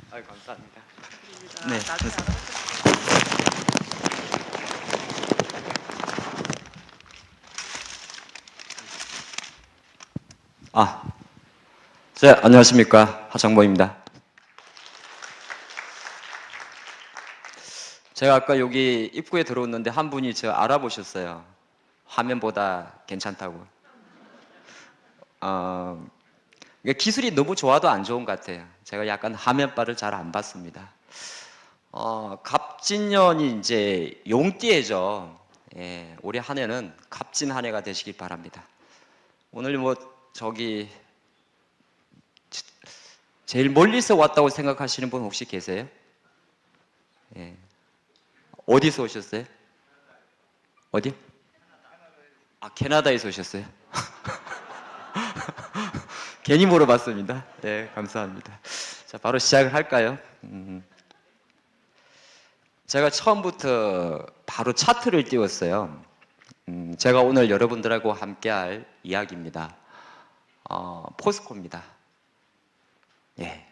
감사합니다. 네. 나중에 안녕하십니까. 하창범입니다. 제가 아까 여기 입구에 들어왔는데 한 분이 저 알아보셨어요. 화면보다 괜찮다고. 이게 기술이 너무 좋아도 안 좋은 것 같아요. 제가 약간 화면빨을 잘 안 봤습니다. 갑진년이 이제 용띠해죠. 예, 올해 한 해는 갑진 한 해가 되시길 바랍니다. 오늘 제일 멀리서 왔다고 생각하시는 분 혹시 계세요? 예. 어디서 오셨어요? 어디? 캐나다에서 오셨어요? 괜히 물어봤습니다. 네, 감사합니다. 자, 바로 시작을 할까요? 제가 처음부터 바로 차트를 띄웠어요. 제가 오늘 여러분들하고 함께 할 이야기입니다. 포스코입니다. 예.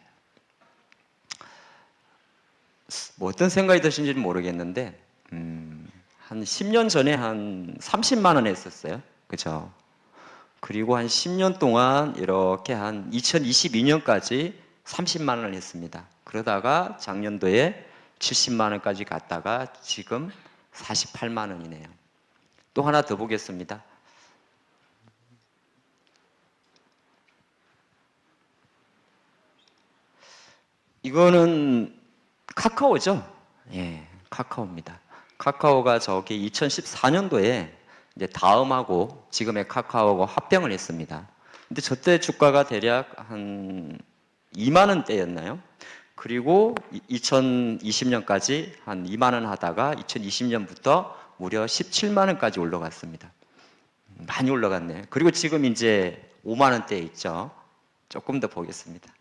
뭐 어떤 생각이 드신지는 모르겠는데, 한 10년 전에 한 30만 원 했었어요. 그죠? 그리고 한 10년 동안 이렇게 한 2022년까지 30만 원을 했습니다. 그러다가 작년도에 70만 원까지 갔다가 지금 48만 원이네요. 또 하나 더 보겠습니다. 이거는 카카오죠? 예, 카카오입니다. 카카오가 저기 2014년도에 이제 다음하고 지금의 카카오가 합병을 했습니다. 근데 저때 주가가 대략 한 2만 원대였나요? 그리고 2020년까지 한 2만 원 하다가 2020년부터 무려 17만 원까지 올라갔습니다. 많이 올라갔네요. 그리고 지금 이제 5만 원대에 있죠. 조금 더 보겠습니다.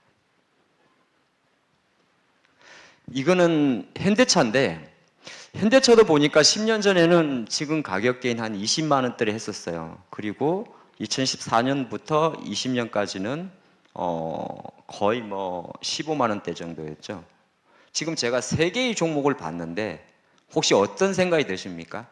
이거는 현대차인데 현대차도 보니까 10년 전에는 지금 가격대인 한 20만 원대를 했었어요. 그리고 2014년부터 20년까지는 거의 뭐 15만 원대 정도였죠. 지금 제가 세 개의 종목을 봤는데 혹시 어떤 생각이 드십니까?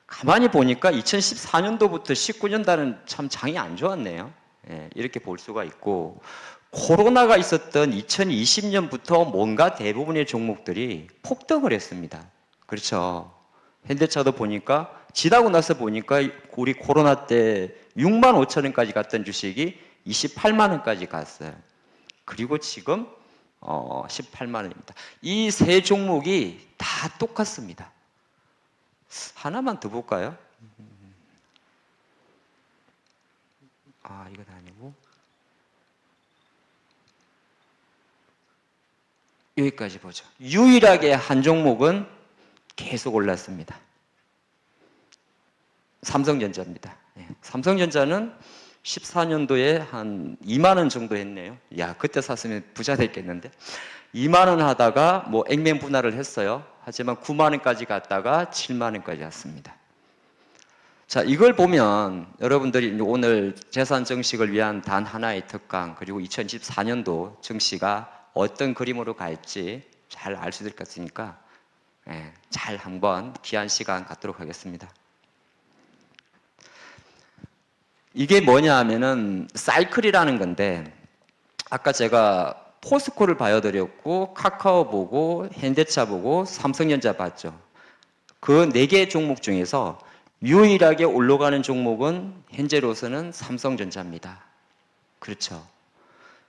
가만히 보니까 2014년도부터 19년도는 참 장이 안 좋았네요. 예, 이렇게 볼 수가 있고 코로나가 있었던 2020년부터 뭔가 대부분의 종목들이 폭등을 했습니다. 그렇죠. 현대차도 보니까 지나고 나서 보니까 우리 코로나 때 6만 5천 원까지 갔던 주식이 28만 원까지 갔어요. 그리고 지금 18만 원입니다. 이 세 종목이 다 똑같습니다. 하나만 더 볼까요? 이건 아니고 여기까지 보죠. 유일하게 한 종목은 계속 올랐습니다. 삼성전자입니다. 예, 삼성전자는 14년도에 한 2만 원 정도 했네요. 야, 그때 샀으면 부자 됐겠는데. 2만 원 하다가 뭐 액면 분할을 했어요. 하지만 9만 원까지 갔다가 7만 원까지 왔습니다. 자, 이걸 보면 여러분들이 오늘 재산 증식을 위한 단 하나의 특강 그리고 2024년도 증시가 어떤 그림으로 갈지 잘 알 수 있을 것 같으니까 잘 한번 귀한 시간 갖도록 하겠습니다. 이게 뭐냐 하면은 사이클이라는 건데 아까 제가 포스코를 봐드렸고 카카오 보고 현대차 보고 삼성전자 봤죠. 그 4개 종목 중에서 유일하게 올라가는 종목은 현재로서는 삼성전자입니다. 그렇죠.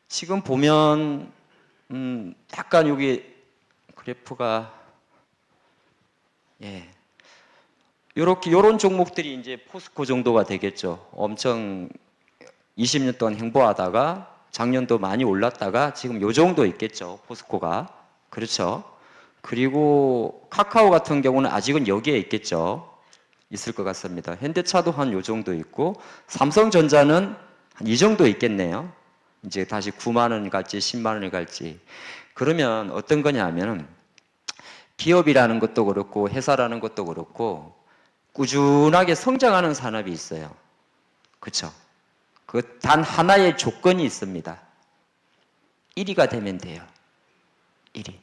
지금 보면 약간 여기 그래프가 요런 종목들이 이제 포스코 정도가 되겠죠. 엄청 20년 동안 행보하다가 작년도 많이 올랐다가 지금 요 정도 있겠죠. 포스코가. 그렇죠. 그리고 카카오 같은 경우는 아직은 여기에 있겠죠. 있을 것 같습니다. 현대차도 한 요 정도 있고 삼성전자는 한 이 정도 있겠네요. 이제 다시 9만 원 갈지 10만 원이 갈지. 그러면 어떤 거냐 하면은 기업이라는 것도 그렇고 회사라는 것도 그렇고 꾸준하게 성장하는 산업이 있어요. 그렇죠? 그 단 하나의 조건이 있습니다. 1위가 되면 돼요. 1위.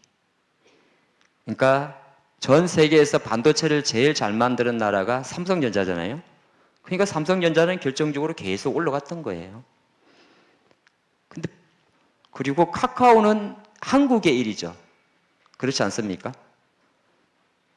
그러니까 전 세계에서 반도체를 제일 잘 만드는 나라가 삼성전자잖아요. 그러니까 삼성전자는 결정적으로 계속 올라갔던 거예요. 근데 그리고 카카오는 한국의 1위죠. 그렇지 않습니까?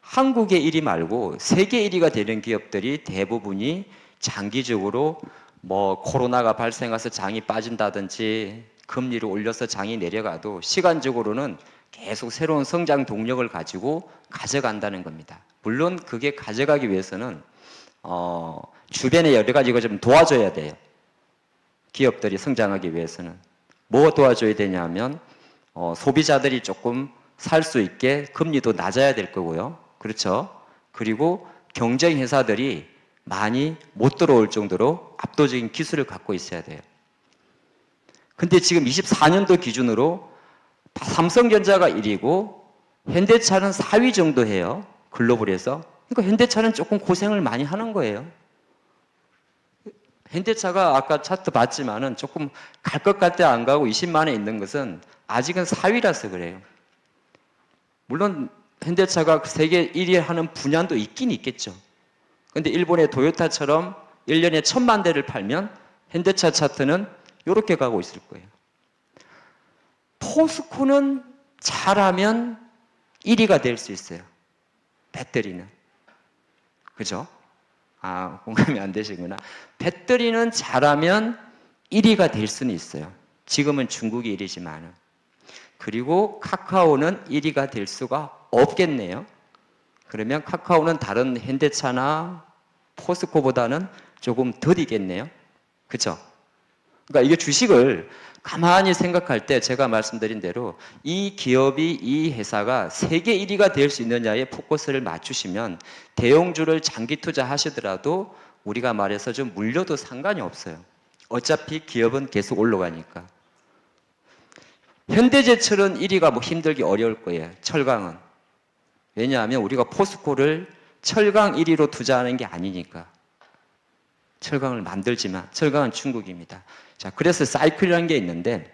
한국의 1위 말고 세계 1위가 되는 기업들이 대부분이 장기적으로 뭐 코로나가 발생해서 장이 빠진다든지 금리를 올려서 장이 내려가도 시간적으로는 계속 새로운 성장 동력을 가지고 가져간다는 겁니다. 물론 그게 가져가기 위해서는 주변에 여러 가지가 좀 도와줘야 돼요. 기업들이 성장하기 위해서는. 뭐 도와줘야 되냐면 소비자들이 조금 살 수 있게 금리도 낮아야 될 거고요. 그렇죠? 그리고 경쟁 회사들이 많이 못 들어올 정도로 압도적인 기술을 갖고 있어야 돼요. 근데 지금 24년도 기준으로 삼성전자가 1위고 현대차는 4위 정도 해요. 글로벌에서. 그러니까 현대차는 조금 고생을 많이 하는 거예요. 현대차가 아까 차트 봤지만은 조금 갈 것 같아 안 가고 20만에 있는 것은 아직은 4위라서 그래요. 물론 현대차가 세계 1위 하는 분야도 있긴 있겠죠. 근데 일본의 도요타처럼 1년에 1000만 대를 팔면 현대차 차트는 이렇게 가고 있을 거예요. 포스코는 잘하면 1위가 될 수 있어요. 배터리는. 그죠? 아, 공감이 안 되시구나. 배터리는 잘하면 1위가 될 수는 있어요. 지금은 중국이 1위지만은. 그리고 카카오는 1위가 될 수가 없겠네요. 그러면 카카오는 다른 현대차나 포스코보다는 조금 더디겠네요. 그렇죠? 그러니까 이게 주식을 가만히 생각할 때 제가 말씀드린 대로 이 기업이 이 회사가 세계 1위가 될 수 있느냐에 포커스를 맞추시면 대형주를 장기 투자하시더라도 우리가 말해서 좀 물려도 상관이 없어요. 어차피 기업은 계속 올라가니까. 현대제철은 1위가 뭐 힘들기 어려울 거예요. 철강은. 왜냐하면 우리가 포스코를 철강 1위로 투자하는 게 아니니까. 철강을 만들지만 철강은 중국입니다. 자, 그래서 사이클이라는 게 있는데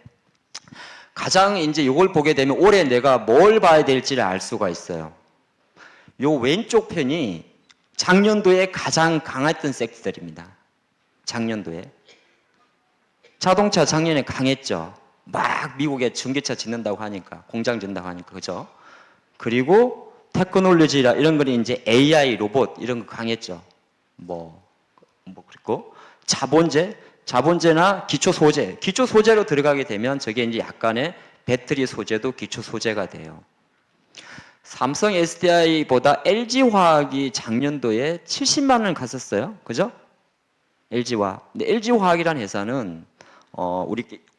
가장 이제 이걸 보게 되면 올해 내가 뭘 봐야 될지를 알 수가 있어요. 요 왼쪽 편이 작년도에 가장 강했던 섹터들입니다. 작년도에. 자동차 작년에 강했죠. 막 미국에 전기차 짓는다고 하니까, 공장 짓는다고 하니까, 그죠? 그리고 테크놀로지라 이런 거는 이제 AI, 로봇 이런 거 강했죠. 그리고 자본재나 기초 소재로 들어가게 되면 저게 이제 약간의 배터리 소재도 기초 소재가 돼요. 삼성 SDI보다 LG화학이 작년도에 70만 원을 갔었어요. 그죠? LG화학. 근데 LG화학이라는 회사는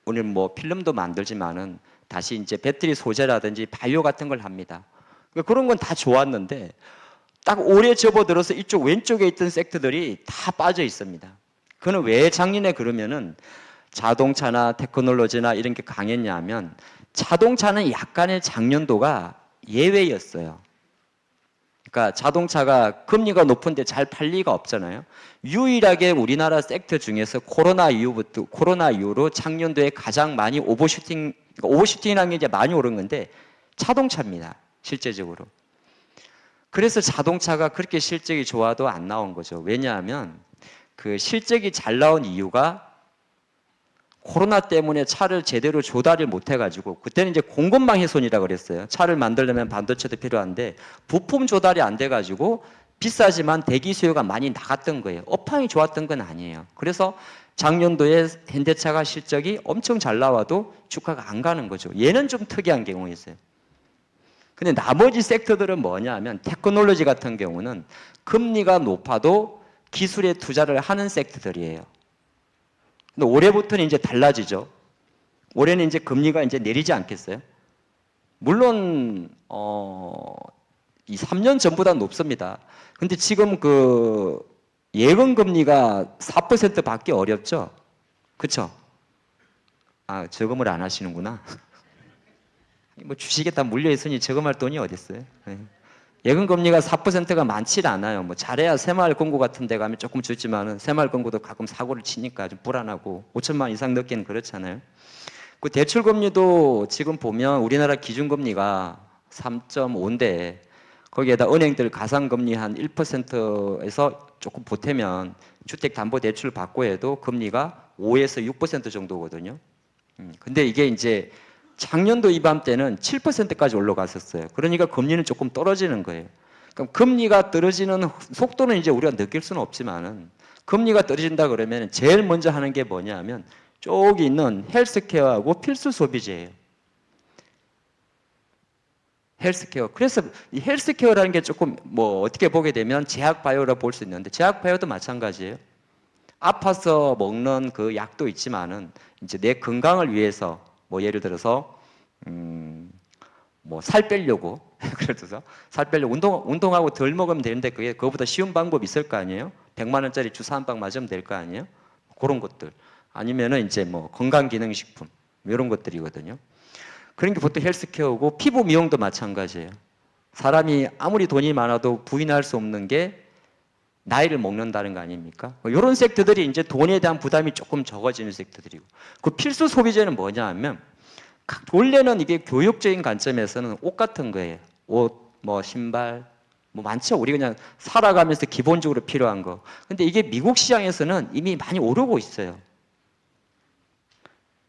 오늘 뭐 필름도 만들지만은 다시 이제 배터리 소재라든지 바이오 같은 걸 합니다. 그런 건 다 좋았는데 딱 올해 접어들어서 이쪽 왼쪽에 있던 섹터들이 다 빠져 있습니다. 그는 왜 작년에 그러면은 자동차나 테크놀로지나 이런 게 강했냐면 자동차는 약간의 작년도가 예외였어요. 그러니까 자동차가 금리가 높은데 잘 팔 리가 없잖아요. 유일하게 우리나라 섹터 중에서 코로나 이후로 작년도에 가장 많이 오버슈팅이라는 게 이제 많이 오른 건데 자동차입니다. 실제적으로. 그래서 자동차가 그렇게 실적이 좋아도 안 나온 거죠. 왜냐하면 그 실적이 잘 나온 이유가 코로나 때문에 차를 제대로 조달을 못 해가지고 그때는 이제 공급망 훼손이라고 그랬어요. 차를 만들려면 반도체도 필요한데 부품 조달이 안 돼가지고 비싸지만 대기 수요가 많이 나갔던 거예요. 업황이 좋았던 건 아니에요. 그래서 작년도에 현대차가 실적이 엄청 잘 나와도 주가가 안 가는 거죠. 얘는 좀 특이한 경우였어요. 근데 나머지 섹터들은 뭐냐 하면 테크놀로지 같은 경우는 금리가 높아도 기술에 투자를 하는 섹터들이에요. 근데 올해부터는 이제 달라지죠. 올해는 이제 금리가 이제 내리지 않겠어요? 물론 이 3년 전보다 높습니다. 근데 지금 그 예금 금리가 4% 받기 어렵죠? 그렇죠? 아, 저금을 안 하시는구나. 뭐 주식에 다 물려 있으니 저금할 돈이 어디 있어요? 예금 금리가 4%가 많지 않아요. 뭐 잘해야 새마을금고 같은 데 가면 조금 주지만은 새마을금고도 가끔 사고를 치니까 좀 불안하고 5천만 이상 넣기는 그렇잖아요. 그 대출 금리도 지금 보면 우리나라 기준금리가 3.5인데 거기에다 은행들 가상금리 한 1%에서 조금 보태면 주택담보대출 받고 해도 금리가 5에서 6% 정도거든요. 근데 이게 이제 작년도 이맘때는 7%까지 올라갔었어요. 그러니까 금리는 조금 떨어지는 거예요. 그럼 금리가 떨어지는 속도는 이제 우리가 느낄 수는 없지만은 금리가 떨어진다 그러면 제일 먼저 하는 게 뭐냐면 저기 있는 헬스케어하고 필수 소비재예요. 헬스케어. 그래서 이 헬스케어라는 게 조금 뭐 어떻게 보게 되면 제약바이오라 볼 수 있는데 제약바이오도 마찬가지예요. 아파서 먹는 그 약도 있지만은 이제 내 건강을 위해서 뭐 예를 들어서 뭐 살 빼려고 예를 들어서 살 빼려고 운동하고 덜 먹으면 되는데 그게 그거보다 쉬운 방법이 있을 거 아니에요? 100만 원짜리 주사 한 방 맞으면 될 거 아니에요? 그런 것들. 아니면은 이제 뭐 건강기능식품 이런 것들이거든요. 그러니까 보통 헬스케어고 피부 미용도 마찬가지예요. 사람이 아무리 돈이 많아도 부인할 수 없는 게 나이를 먹는다는 거 아닙니까? 이런 섹터들이 이제 돈에 대한 부담이 조금 적어지는 섹터들이고 그 필수 소비재는 뭐냐 하면 원래는 이게 교육적인 관점에서는 옷 같은 거예요. 옷, 뭐 신발, 뭐 많죠. 우리 그냥 살아가면서 기본적으로 필요한 거. 근데 이게 미국 시장에서는 이미 많이 오르고 있어요.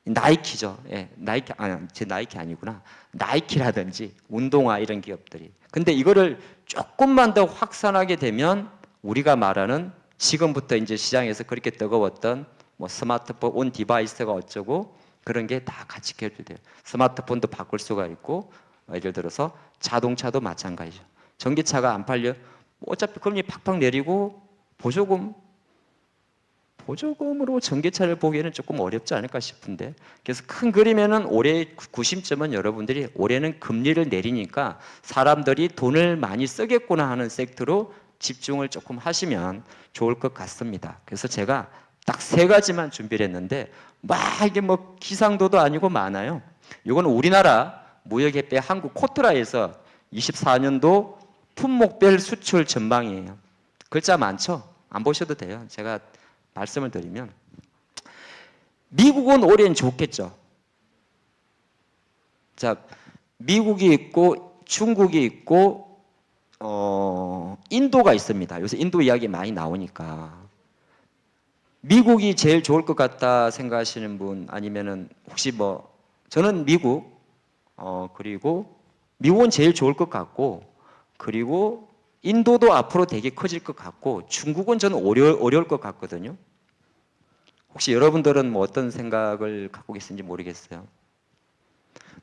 나이키죠. 예, 나이키, 제 나이키 아니구나. 나이키라든지 운동화 이런 기업들이. 근데 이거를 조금만 더 확산하게 되면 우리가 말하는 지금부터 이제 시장에서 그렇게 뜨거웠던 뭐 스마트폰, 온 디바이스가 어쩌고 그런 게 다 같이 결합돼요. 스마트폰도 바꿀 수가 있고 예를 들어서 자동차도 마찬가지죠. 전기차가 안 팔려 어차피 금리 팍팍 내리고 보조금으로 전기차를 보기에는 조금 어렵지 않을까 싶은데 그래서 큰 그림에는 올해 구심점은 여러분들이 올해는 금리를 내리니까 사람들이 돈을 많이 쓰겠구나 하는 섹터로 집중을 조금 하시면 좋을 것 같습니다. 그래서 제가 딱 3가지만 준비를 했는데 막 이게 뭐 기상도도 아니고 많아요. 이거는 우리나라 무역협회 한국 코트라에서 24년도 품목별 수출 전망이에요. 글자 많죠? 안 보셔도 돼요. 제가 말씀을 드리면 미국은 올해는 좋겠죠. 자, 미국이 있고 중국이 있고 인도가 있습니다. 요새 인도 이야기 많이 나오니까 미국이 제일 좋을 것 같다 생각하시는 분 아니면은 혹시 뭐 저는 미국 그리고 미국은 제일 좋을 것 같고 그리고 인도도 앞으로 되게 커질 것 같고 중국은 저는 어려울 것 같거든요. 혹시 여러분들은 뭐 어떤 생각을 갖고 계신지 모르겠어요.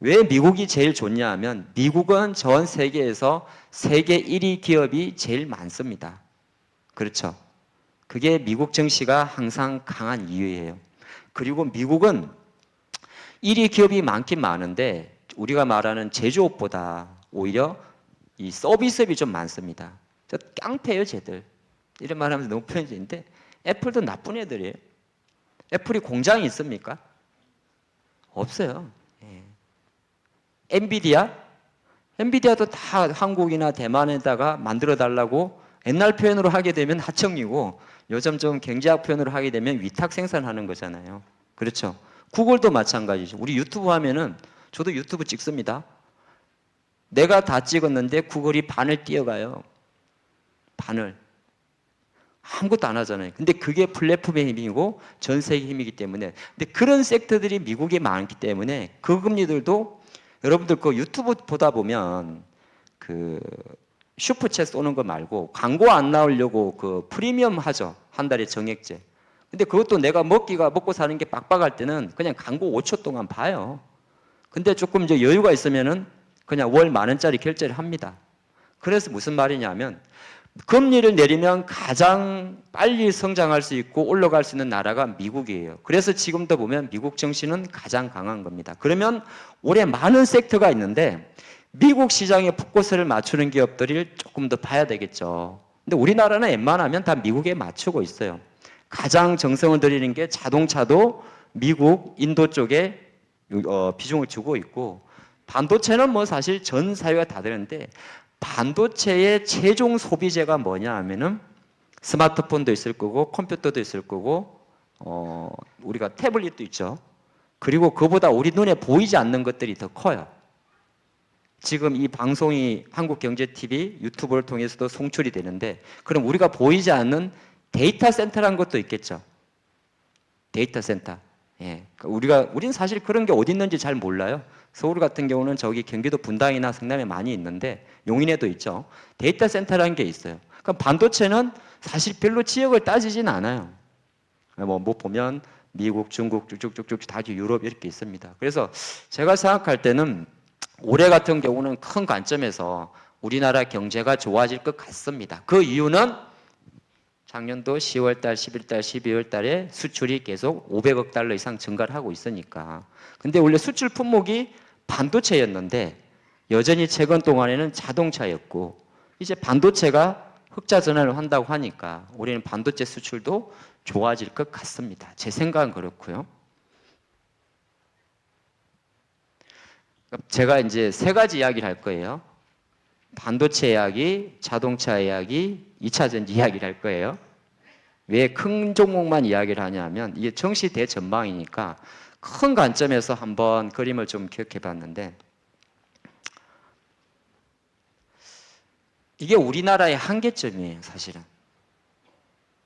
왜 미국이 제일 좋냐 하면 미국은 전 세계에서 세계 1위 기업이 제일 많습니다. 그렇죠. 그게 미국 증시가 항상 강한 이유예요. 그리고 미국은 1위 기업이 많긴 많은데 우리가 말하는 제조업보다 오히려 이 서비스업이 좀 많습니다. 저 깡패예요, 쟤들. 이런 말 하면서 너무 편해지는데 애플도 나쁜 애들이에요. 애플이 공장이 있습니까? 없어요. 예. 엔비디아도 다 한국이나 대만에다가 만들어 달라고 옛날 표현으로 하게 되면 하청이고 요즘 좀 경제학 표현으로 하게 되면 위탁 생산하는 거잖아요. 그렇죠. 구글도 마찬가지죠. 우리 유튜브 하면은 저도 유튜브 찍습니다. 내가 다 찍었는데 구글이 반을 띄어가요. 반을. 아무것도 안 하잖아요. 근데 그게 플랫폼의 힘이고 전 세계 힘이기 때문에 근데 그런 섹터들이 미국에 많기 때문에 그 금리들도 여러분들 그 유튜브 보다 보면 그 슈퍼챗 쏘는 거 말고 광고 안 나오려고 그 프리미엄 하죠. 한 달에 정액제. 근데 그것도 내가 먹고 사는 게 빡빡할 때는 그냥 광고 5초 동안 봐요. 근데 조금 이제 여유가 있으면은 그냥 월 10,000원짜리 결제를 합니다. 그래서 무슨 말이냐면 금리를 내리면 가장 빨리 성장할 수 있고 올라갈 수 있는 나라가 미국이에요. 그래서 지금도 보면 미국 증시는 가장 강한 겁니다. 그러면 올해 많은 섹터가 있는데 미국 시장에 포커스를 맞추는 기업들을 조금 더 봐야 되겠죠. 근데 우리나라는 웬만하면 다 미국에 맞추고 있어요. 가장 정성을 들이는 게 자동차도 미국, 인도 쪽에 비중을 주고 있고 반도체는 뭐 사실 전 사회가 다 되는데 반도체의 최종 소비재가 뭐냐 하면은 스마트폰도 있을 거고 컴퓨터도 있을 거고 우리가 태블릿도 있죠. 그리고 그보다 우리 눈에 보이지 않는 것들이 더 커요. 지금 이 방송이 한국경제TV 유튜브를 통해서도 송출이 되는데, 그럼 우리가 보이지 않는 데이터 센터라는 것도 있겠죠. 데이터 센터. 예. 우리는 사실 그런 게 어디 있는지 잘 몰라요. 서울 같은 경우는 저기 경기도 분당이나 성남에 많이 있는데 용인에도 있죠. 데이터 센터라는 게 있어요. 그럼 반도체는 사실 별로 지역을 따지진 않아요. 뭐 보면 미국, 중국, 쭉쭉쭉쭉 다 유럽 이렇게 있습니다. 그래서 제가 생각할 때는 올해 같은 경우는 큰 관점에서 우리나라 경제가 좋아질 것 같습니다. 그 이유는 작년도 10월달, 11달, 12월달에 수출이 계속 500억 달러 이상 증가를 하고 있으니까. 근데 원래 수출 품목이 반도체였는데 여전히 최근 동안에는 자동차였고, 이제 반도체가 흑자 전환을 한다고 하니까 우리는 반도체 수출도 좋아질 것 같습니다. 제 생각은 그렇고요. 제가 이제 세 가지 이야기를 할 거예요. 반도체 이야기, 자동차 이야기, 2차 전지 이야기를 할 거예요. 왜 큰 종목만 이야기를 하냐면 이게 정시 대전망이니까 큰 관점에서 한번 그림을 좀 기억해 봤는데, 이게 우리나라의 한계점이에요, 사실은.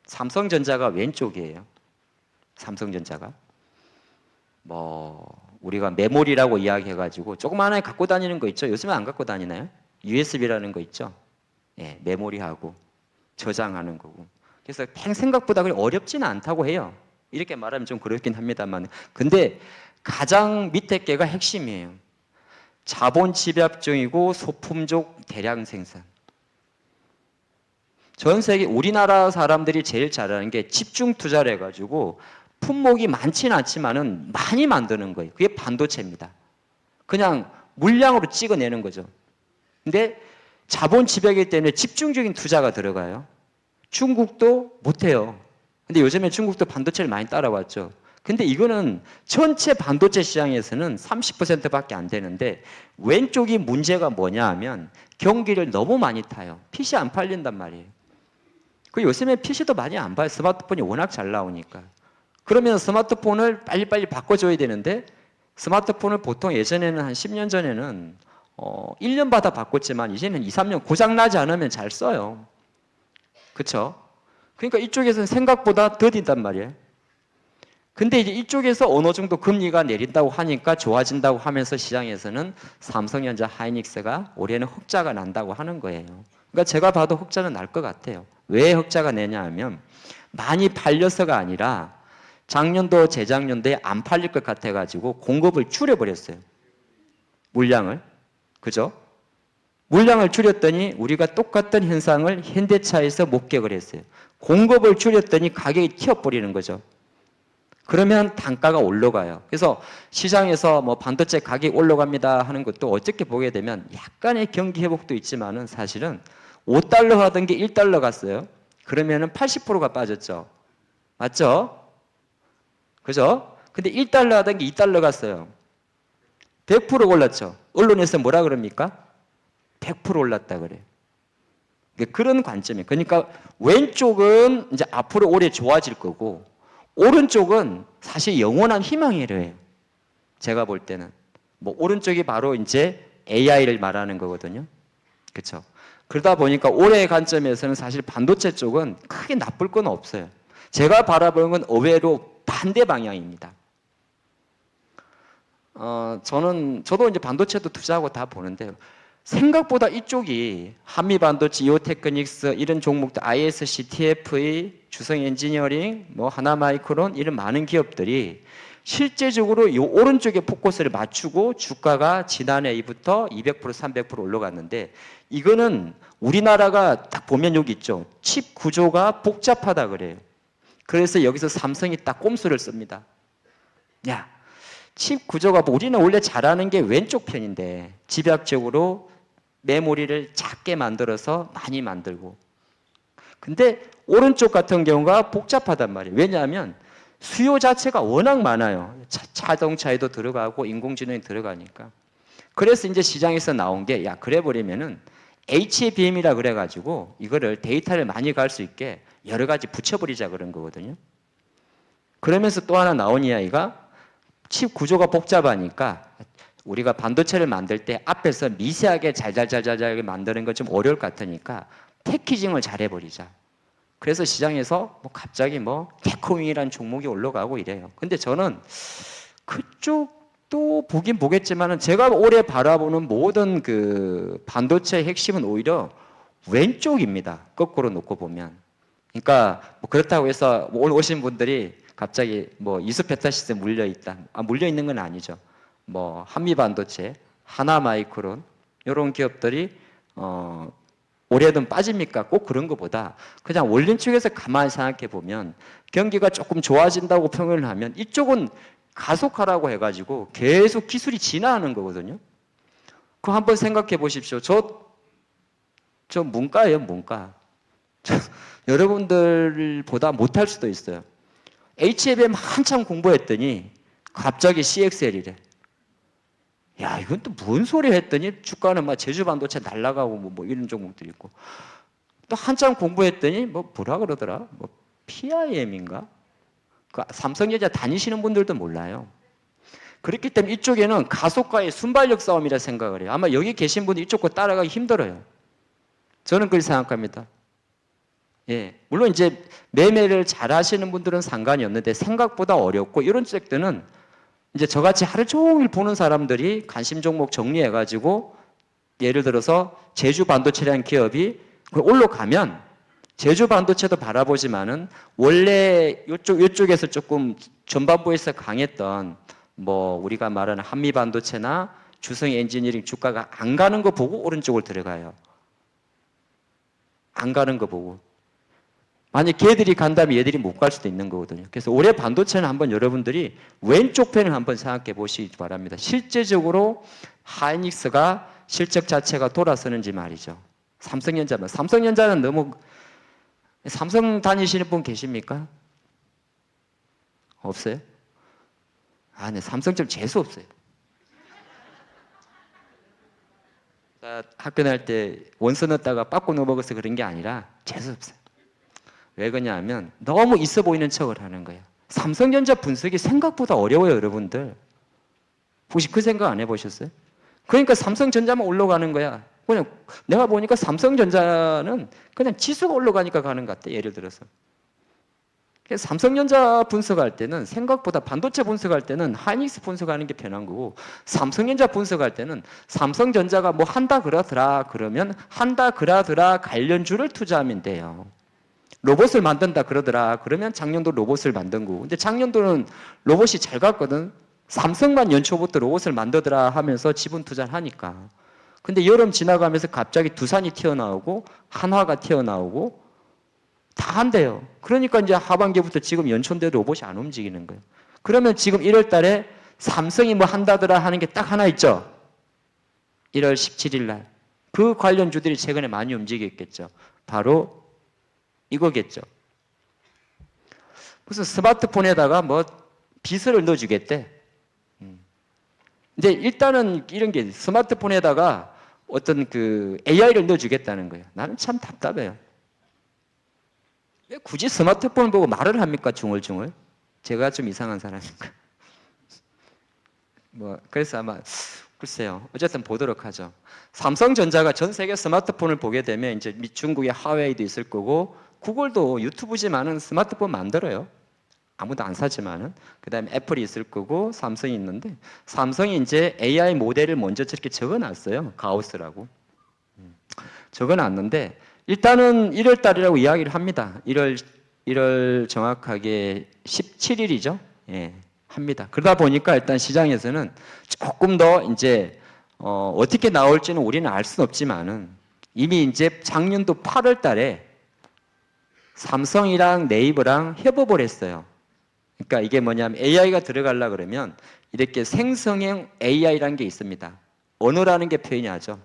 삼성전자가 왼쪽이에요. 삼성전자가. 우리가 메모리라고 이야기해가지고 조그마하게 갖고 다니는 거 있죠? 요즘은 안 갖고 다니나요? USB라는 거 있죠? 예, 메모리하고 저장하는 거고. 그래서 생각보다 그리 어렵지는 않다고 해요. 이렇게 말하면 좀 그렇긴 합니다만. 근데 가장 밑에 게가 핵심이에요. 자본 집약종이고 소품종 대량 생산. 전 세계 우리나라 사람들이 제일 잘하는 게 집중 투자를 해가지고 품목이 많지는 않지만은 많이 만드는 거예요. 그게 반도체입니다. 그냥 물량으로 찍어내는 거죠. 근데 자본 집약이기 때문에 집중적인 투자가 들어가요. 중국도 못해요. 근데 요즘에 중국도 반도체를 많이 따라왔죠. 근데 이거는 전체 반도체 시장에서는 30%밖에 안 되는데, 왼쪽이 문제가 뭐냐 하면 경기를 너무 많이 타요. PC 안 팔린단 말이에요. 그 요즘에 PC도 많이 안 봐요. 스마트폰이 워낙 잘 나오니까. 그러면 스마트폰을 빨리빨리 바꿔줘야 되는데, 스마트폰을 보통 예전에는 한 10년 전에는 1년마다 바꿨지만 이제는 2, 3년 고장나지 않으면 잘 써요. 그렇죠? 그러니까 이쪽에서는 생각보다 더딘단 말이에요. 근데 이제 이쪽에서 어느 정도 금리가 내린다고 하니까 좋아진다고 하면서 시장에서는 삼성전자, 하이닉스가 올해는 흑자가 난다고 하는 거예요. 그러니까 제가 봐도 흑자는 날 것 같아요. 왜 흑자가 내냐 하면 많이 팔려서가 아니라 작년도, 재작년도에 안 팔릴 것 같아가지고 공급을 줄여버렸어요. 물량을. 그죠? 물량을 줄였더니 우리가 똑같은 현상을 현대차에서 목격을 했어요. 공급을 줄였더니 가격이 튀어버리는 거죠. 그러면 단가가 올라가요. 그래서 시장에서 반도체 가격이 올라갑니다 하는 것도 어떻게 보게 되면 약간의 경기 회복도 있지만은 사실은 5달러 하던 게 1달러 갔어요. 그러면은 80%가 빠졌죠. 맞죠? 그죠? 근데 1달러 하던 게 2달러 갔어요. 100% 올랐죠. 언론에서 뭐라 그럽니까? 100% 올랐다 그래요. 그런 관점이에요. 그러니까 왼쪽은 이제 앞으로 올해 좋아질 거고, 오른쪽은 사실 영원한 희망이래요. 제가 볼 때는. 오른쪽이 바로 이제 AI를 말하는 거거든요. 그렇죠? 그러다 보니까 올해의 관점에서는 사실 반도체 쪽은 크게 나쁠 건 없어요. 제가 바라보는 건 의외로 반대 방향입니다. 저도 이제 반도체도 투자하고 다 보는데요. 생각보다 이쪽이 한미반도체, 이오테크닉스 이런 종목들, ISC, TFE, 주성엔지니어링, 하나마이크론 이런 많은 기업들이 실제적으로 이 오른쪽에 포커스를 맞추고 주가가 지난해부터 200%, 300% 올라갔는데, 이거는 우리나라가 딱 보면 여기 있죠. 칩 구조가 복잡하다 그래요. 그래서 여기서 삼성이 딱 꼼수를 씁니다. 야, 칩 구조가 우리는 원래 잘하는 게 왼쪽 편인데 집약적으로 메모리를 작게 만들어서 많이 만들고, 근데 오른쪽 같은 경우가 복잡하단 말이에요. 왜냐하면 수요 자체가 워낙 많아요. 자동차에도 들어가고 인공지능이 들어가니까. 그래서 이제 시장에서 나온 게, 야, 그래 버리면은 HBM이라 그래가지고 이거를 데이터를 많이 갈 수 있게 여러 가지 붙여버리자 그런 거거든요. 그러면서 또 하나 나온 이야기가 칩 구조가 복잡하니까 우리가 반도체를 만들 때 앞에서 미세하게 잘잘잘잘잘 만드는 건 좀 어려울 것 같으니까 패키징을 잘 해버리자. 그래서 시장에서 뭐 갑자기 뭐 개코윙이라는 종목이 올라가고 이래요. 근데 저는 그쪽도 보긴 보겠지만은 제가 올해 바라보는 모든 그 반도체 핵심은 오히려 왼쪽입니다. 거꾸로 놓고 보면. 그러니까 뭐 그렇다고 해서 오늘 오신 분들이 갑자기 뭐 이수페타시스에 물려 있다. 물려 있는 건 아니죠. 뭐 한미반도체, 하나마이크론 이런 기업들이 올해는 빠집니까? 꼭 그런 것보다 그냥 원린 측에서 가만히 생각해 보면 경기가 조금 좋아진다고 평을 하면 이쪽은 가속하라고 해가지고 계속 기술이 진화하는 거거든요. 그거 한번 생각해 보십시오. 저 문과예요, 문과. 여러분들보다 못할 수도 있어요. HFM 한참 공부했더니 갑자기 CXL이래. 야, 이건 또 뭔 소리 했더니 주가는 막 제주반도체 날아가고 뭐 이런 종목들이 있고 또 한참 공부했더니 뭐라 그러더라? 뭐 PIM인가? 그 삼성전자 다니시는 분들도 몰라요. 그렇기 때문에 이쪽에는 가속과의 순발력 싸움이라 생각을 해요. 아마 여기 계신 분들 이쪽 거 따라가기 힘들어요. 저는 그렇게 생각합니다. 예, 물론 이제 매매를 잘 하시는 분들은 상관이 없는데 생각보다 어렵고 이런 섹터는 이제 저같이 하루 종일 보는 사람들이 관심 종목 정리해가지고 예를 들어서 제주 반도체라는 기업이 올라가면 제주 반도체도 바라보지만은 원래 이쪽에서 조금 전반부에서 강했던 뭐 우리가 말하는 한미 반도체나 주성 엔지니어링 주가가 안 가는 거 보고 오른쪽을 들어가요. 안 가는 거 보고. 만약 걔들이 간다면 얘들이 못 갈 수도 있는 거거든요. 그래서 올해 반도체는 한번 여러분들이 왼쪽 편을 한번 생각해 보시기 바랍니다. 실제적으로 하이닉스가 실적 자체가 돌아서는지 말이죠. 삼성전자는 너무 삼성 다니시는 분 계십니까? 없어요? 네, 삼성 좀 재수 없어요. 학교 다닐 때 원서 넣었다가 빠꾸 넣어먹어서 그런 게 아니라 재수 없어요. 왜 그러냐면 너무 있어 보이는 척을 하는 거예요. 삼성전자 분석이 생각보다 어려워요, 여러분들. 혹시 그 생각 안 해보셨어요? 그러니까 삼성전자만 올라가는 거야. 그냥 내가 보니까 삼성전자는 그냥 지수가 올라가니까 가는 것 같아, 예를 들어서. 그래서 삼성전자 분석할 때는 생각보다 반도체 분석할 때는 하이닉스 분석하는 게 편한 거고 삼성전자 분석할 때는 삼성전자가 뭐 한다 그러더라 그러면 한다 그러더라 관련주를 투자하면 돼요. 로봇을 만든다 그러더라 그러면 작년도 로봇을 만든 거고 근데 작년도는 로봇이 잘 갔거든. 삼성만 연초부터 로봇을 만들더라 하면서 지분 투자를 하니까. 근데 여름 지나가면서 갑자기 두산이 튀어나오고 한화가 튀어나오고 다 한대요. 그러니까 이제 하반기부터 지금 연초인데 로봇이 안 움직이는 거예요. 그러면 지금 1월 달에 삼성이 뭐 한다더라 하는 게 딱 하나 있죠. 1월 17일 날. 그 관련주들이 최근에 많이 움직였겠죠. 바로 이거겠죠. 무슨 스마트폰에다가 뭐 비서를 넣어주겠대. 이제 일단은 이런 게 스마트폰에다가 어떤 그 AI를 넣어주겠다는 거예요. 나는 참 답답해요. 왜 굳이 스마트폰을 보고 말을 합니까? 중얼중얼. 제가 좀 이상한 사람인가? 뭐 그래서 아마 글쎄요. 어쨌든 보도록 하죠. 삼성전자가 전 세계 스마트폰을 보게 되면 이제 중국의 하웨이도 있을 거고 구글도 유튜브지만은 스마트폰 만들어요. 아무도 안 사지만은 그다음에 애플이 있을 거고 삼성이 있는데 삼성이 이제 AI 모델을 먼저 저렇게 적어놨어요. 가우스라고 적어놨는데 일단은 1월 달이라고 이야기를 합니다. 1월 정확하게 17일이죠. 예, 합니다. 그러다 보니까 일단 시장에서는 조금 더 이제 어떻게 나올지는 우리는 알 수는 없지만은 이미 이제 작년도 8월 달에 삼성이랑 네이버랑 협업을 했어요. 그러니까 이게 뭐냐면 AI가 들어가려 그러면 이렇게 생성형 AI라는 게 있습니다. 언어라는 게 표현이 하죠.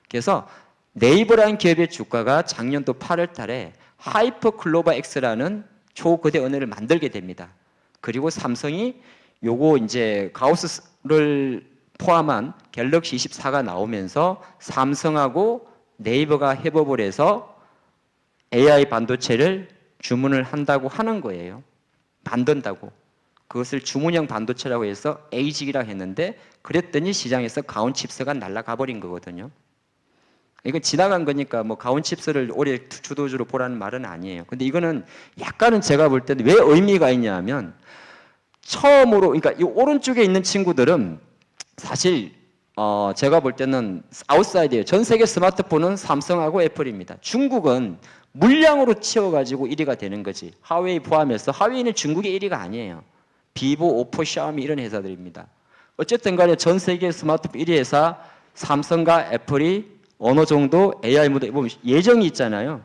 그래서 네이버라는 기업의 주가가 작년도 8월 달에 하이퍼클로바 X라는 초거대 언어를 만들게 됩니다. 그리고 삼성이 요거 이제 가우스를 포함한 갤럭시 24가 나오면서 삼성하고 네이버가 협업을 해서 AI 반도체를 주문을 한다고 하는 거예요. 만든다고. 그것을 주문형 반도체라고 해서 ASIC이라고 했는데 그랬더니 시장에서 가온 칩스가 날아가 버린 거거든요. 이건 지나간 거니까 뭐 가온 칩스를 올해 주도주로 보라는 말은 아니에요. 근데 이거는 약간은 제가 볼 때는 왜 의미가 있냐면 처음으로 그러니까 이 오른쪽에 있는 친구들은 사실 제가 볼 때는 아웃사이드예요. 전 세계 스마트폰은 삼성하고 애플입니다. 중국은 물량으로 치워가지고 1위가 되는 거지. 하웨이 포함해서 하웨이는 중국의 1위가 아니에요. 비보, 오포, 샤오미 이런 회사들입니다. 어쨌든 간에 전 세계 스마트폰 1위 회사 삼성과 애플이 어느 정도 AI 모델 보면 예정이 있잖아요.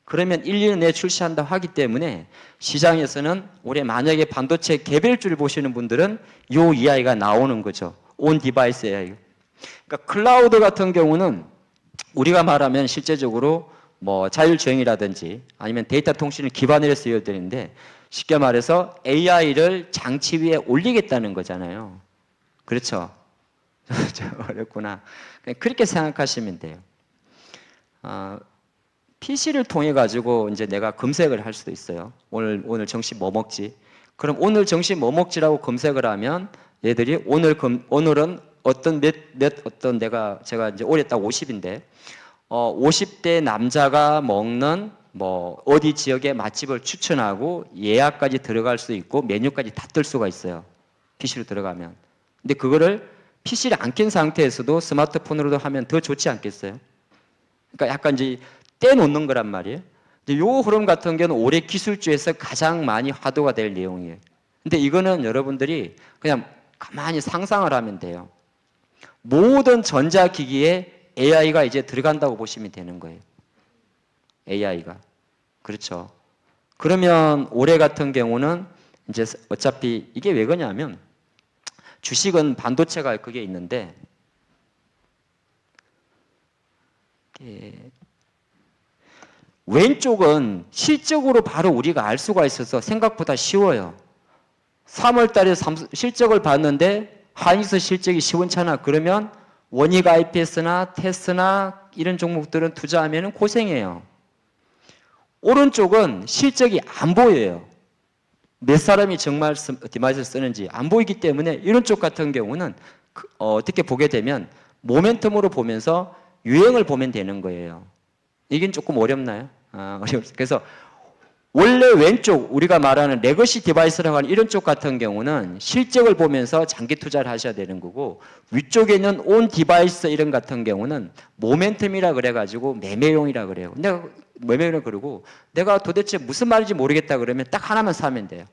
그러면 1, 2년 내에 출시한다 하기 때문에 시장에서는 올해 만약에 반도체 개별주를 보시는 분들은 요 이야기가 나오는 거죠. 온 디바이스 AI. 그러니까 클라우드 같은 경우는 우리가 말하면 실제적으로 뭐 자율주행이라든지 아니면 데이터 통신을 기반으로 해서 써야 되는데 쉽게 말해서 AI를 장치 위에 올리겠다는 거잖아요. 그렇죠? 어렵구나. 그냥 그렇게 생각하시면 돼요. PC를 통해 가지고 이제 내가 검색을 할 수도 있어요. 오늘 점심 뭐 먹지? 그럼 오늘 점심 뭐 먹지라고 검색을 하면 얘들이 오늘은 어떤 제가 이제 올해 딱 50인데 50대 남자가 먹는 뭐 어디 지역의 맛집을 추천하고 예약까지 들어갈 수 있고 메뉴까지 다 뜰 수가 있어요. PC로 들어가면. 근데 그거를 PC를 안 켠 상태에서도 스마트폰으로도 하면 더 좋지 않겠어요? 그러니까 약간 이제 떼놓는 거란 말이에요. 이 흐름 같은 경우는 올해 기술주에서 가장 많이 화두가 될 내용이에요. 근데 이거는 여러분들이 그냥 가만히 상상을 하면 돼요. 모든 전자기기에 AI가 이제 들어간다고 보시면 되는 거예요. AI가. 그렇죠. 그러면 올해 같은 경우는 이제 어차피 이게 왜 그러냐면 주식은 반도체가 그게 있는데 왼쪽은 실적으로 바로 우리가 알 수가 있어서 생각보다 쉬워요. 3월 달에 실적을 봤는데 하이닉스 실적이 시원찮아. 그러면 원익 IPS나 테스나 이런 종목들은 투자하면 고생해요. 오른쪽은 실적이 안 보여요. 몇 사람이 정말 디바이스를 쓰는지 안 보이기 때문에 이런 쪽 같은 경우는 어떻게 보게 되면 모멘텀으로 보면서 유행을 보면 되는 거예요. 이긴 조금 어렵나요? 그래서 원래 왼쪽 우리가 말하는 레거시 디바이스라고 하는 이런 쪽 같은 경우는 실적을 보면서 장기 투자를 하셔야 되는 거고 위쪽에 있는 온 디바이스 이런 같은 경우는 모멘텀이라 그래가지고 매매용이라 그래요. 내가 매매용이라 그러고 내가 도대체 무슨 말인지 모르겠다 그러면 딱 하나만 사면 돼요.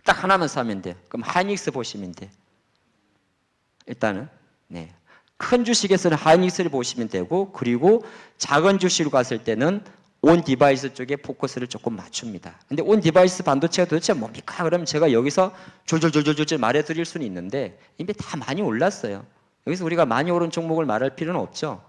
딱 하나만 사면 돼. 그럼 하이닉스 보시면 돼. 일단은 네. 큰 주식에서는 하이닉스를 보시면 되고 그리고 작은 주식으로 갔을 때는 온 디바이스 쪽에 포커스를 조금 맞춥니다. 근데 온 디바이스 반도체가 도대체 뭡니까? 그러면 제가 여기서 졸졸졸졸졸 말해드릴 수는 있는데 이미 다 많이 올랐어요. 여기서 우리가 많이 오른 종목을 말할 필요는 없죠.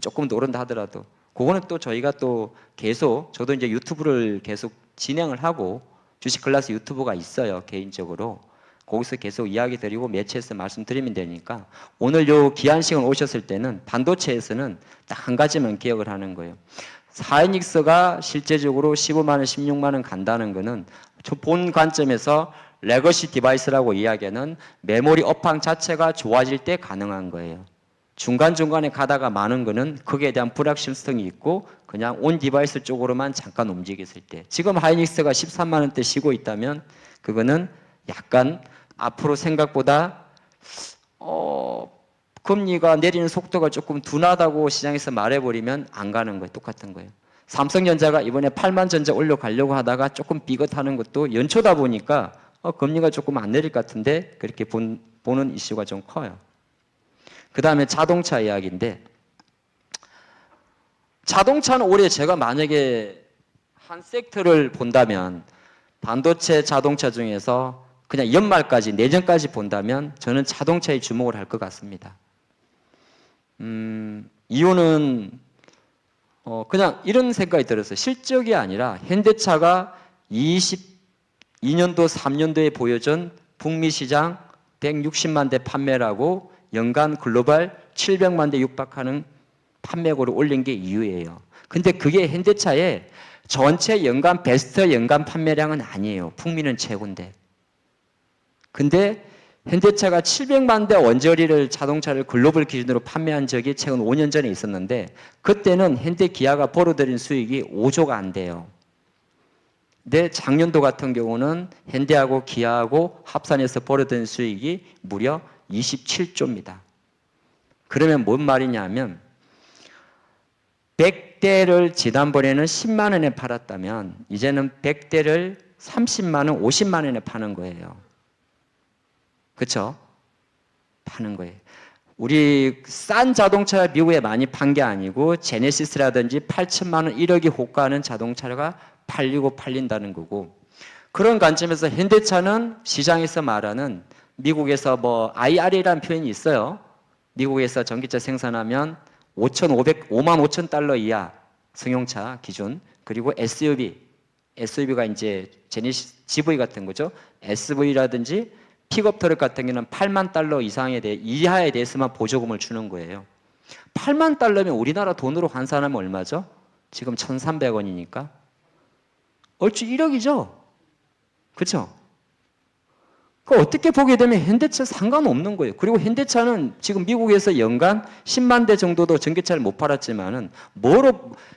조금 더 오른다 하더라도. 그거는 또 저희가 또 계속 저도 이제 유튜브를 계속 진행을 하고 주식 클래스 유튜브가 있어요. 개인적으로. 거기서 계속 이야기 드리고 매체에서 말씀드리면 되니까 오늘 요 귀한 시간 오셨을 때는 반도체에서는 딱 한 가지만 기억을 하는 거예요. 하이닉스가 실제적으로 15만 원, 16만 원 간다는 거는 본 관점에서 레거시 디바이스라고 이야기하는 메모리 업황 자체가 좋아질 때 가능한 거예요. 중간중간에 가다가 많은 거는 거기에 대한 불확실성이 있고 그냥 온 디바이스 쪽으로만 잠깐 움직였을 때 지금 하이닉스가 13만 원대 쉬고 있다면 그거는 약간 앞으로 생각보다 금리가 내리는 속도가 조금 둔하다고 시장에서 말해버리면 안 가는 거예요. 똑같은 거예요. 삼성전자가 이번에 8만 전자 올려가려고 하다가 조금 삐끗하는 것도 연초다 보니까 금리가 조금 안 내릴 것 같은데 그렇게 보는 이슈가 좀 커요. 그 다음에 자동차 이야기인데 자동차는 올해 제가 만약에 한 섹터를 본다면 반도체 자동차 중에서 그냥 연말까지 내년까지 본다면 저는 자동차에 주목을 할 것 같습니다. 이유는 그냥 이런 생각이 들었어요. 실적이 아니라 현대차가 22년도 3년도에 보여준 북미 시장 160만 대 판매라고 연간 글로벌 700만 대 육박하는 판매고를 올린 게 이유예요. 근데 그게 현대차의 전체 연간 베스트 연간 판매량은 아니에요. 풍미는 최고인데. 근데 현대차가 700만 대 원저리를 자동차를 글로벌 기준으로 판매한 적이 최근 5년 전에 있었는데 그때는 현대 기아가 벌어들인 수익이 5조가 안 돼요. 근데 작년도 같은 경우는 현대하고 기아하고 합산해서 벌어들인 수익이 무려 27조입니다. 그러면 뭔 말이냐면 100대를 지난번에는 10만 원에 팔았다면 이제는 100대를 30만 원, 50만 원에 파는 거예요. 그렇죠? 파는 거예요. 우리 싼 자동차 미국에 많이 판 게 아니고 제네시스라든지 8천만 원, 1억이 호가하는 자동차가 팔린다는 거고 그런 관점에서 현대차는 시장에서 말하는 미국에서 뭐 IRA라는 표현이 있어요. 미국에서 전기차 생산하면 5만 5천 달러 이하 승용차 기준 그리고 SUV가 이제 제네시스 GV 같은 거죠. SV라든지 픽업 트럭 같은 경우는 8만 달러 이하에 대해서만 보조금을 주는 거예요. 8만 달러면 우리나라 돈으로 환산하면 얼마죠? 지금 1,300원이니까 얼추 1억이죠. 그렇죠? 그 어떻게 보게 되면 현대차 상관없는 거예요. 그리고 현대차는 지금 미국에서 연간 10만 대 정도도 전기차를 못 팔았지만은